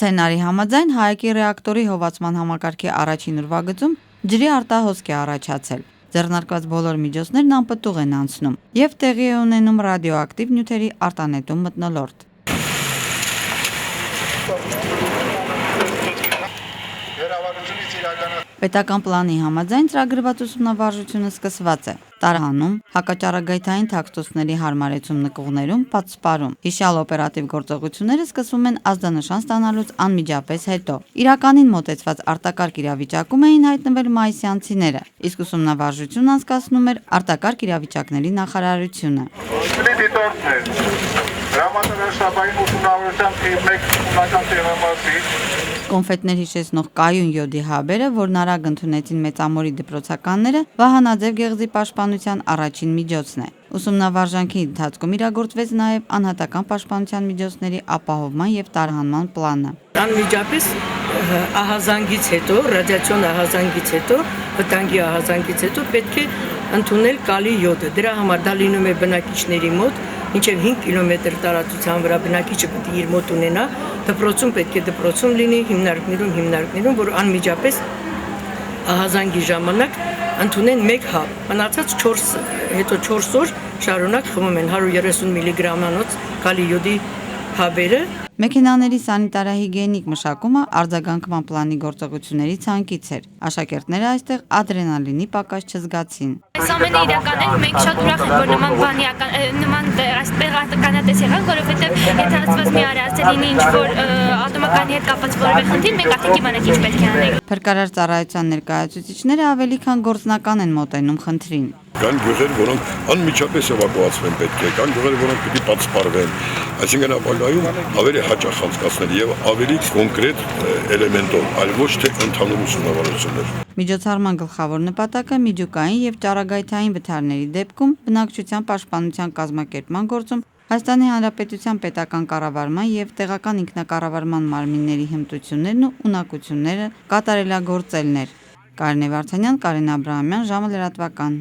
Սցենարի համաձայն Հայեկի ռեակտորի հովացման համակարգի առաջին ուրվագծում ջրի արտահոսք է առաջացել։ Ձեռնարկված բոլոր միջոցներն անպտուղ են անցնում եւ տեղի է ունենում ռադիոակտիվ նյութերի արտանետում մթնոլորտ։ Պետական պլանի համաձայն ծրագրված ուսումնավարժությունը սկսված է տարհանում, հակաճառագայթային թաքստոցների հարմարեցում նկուղներում, պատսպարում։ Հիշյալ օպերատիվ գործողությունները սկսվում են ազդանշան ստանալուց անմիջապես հետո։ Իրականին մոտեցված արտակարգ իրավիճակում էին հայտնվել մայիսյանցիները, իսկ ուսումնավարժությունն անցկացնում էր արտակարգ իրավիճակների նախարարությունը։ Հրամանատարաշտաբային ուսումնավարության թիվ 1 ուսումնական տեղամասի Կոնֆետներ հիշեցնող կայուն յոդի հաբերը, որն արագ ընդունեցին մեծամորի դպրոցականները, Վահանաձև գեղձի պաշտպանության առաջին միջոցն է։ Ուսումնավարժանքի ընթացքում իրագործվեց նաև անհատական պաշտպանության միջոցների ապահովման եւ տարհանման պլանը։ Անմիջապես ահազանգից հետո, ռադիացիոն ահազանգից հետո, վտանգի ահազանգից հետո պետք է ընդունել կալի յոդը։ Դրա համար դա լինում է բնակիչների մոտ, մինչև 5 կիլոմետր տարածության վրա բնակիչը պետք է իր մոտ ունենա, դպրոցում պետք է դպրոցում լինի, հիմնարկներում, որ անմիջապես ահազանգի ժամանակ ընդունեն 1 հաբ, մնացած 4 օր շարունակ խմում են 130 միլիգրամանոց կալի յոդի հաբերը։ Մեքենաների սանիտարահիգիենիկ մշակումը արձագանքման պլանի գործողությունների ցանկից էր։ Աշակերտները այստեղ ադրենալինի պակաս չզգացին։ Այս ամենը իրական է, մենք շատ ուրախ ենք, որ նման տեղականատես եղանք, որովհետև եթե ասված մի արարածը լինի ինչ-որ ատոմականի հետ կապված որևէ խնդիր, մենք արդեն կիմանանք ինչ պետք է անենք։ Փրկարար ծառայության ներկայացուցիչները ավելի քան գործնական են մոտենում խնդրին։ Կան գյուղեր, որոնք անմիջապես էվակուացվեն պետք է, կան գյուղեր, որոնք պետք է պատսպարվեն, այսինքն ապագայում ավելի հաճախ անցկացնել եւ ավելի կոնկրետ էլեմենտով, այլ ոչ թե ընդհանուր ուսումնավարություններ։ Միջոցառման գլխավոր նպատակը միջուկային եւ ճառագայթային վթարների դեպքում բնակչության պաշտպանության կազմակերպման գործում Հայաստանի Հանրապետության պետական կառավարման եւ տեղական ինքնակառավարման մարմինների հմտություններն ու ունակությունները կատարելագործելն էր։ Կարինե Վարդանյան, Կարեն Աբրահամյան, ժամը լրատվական։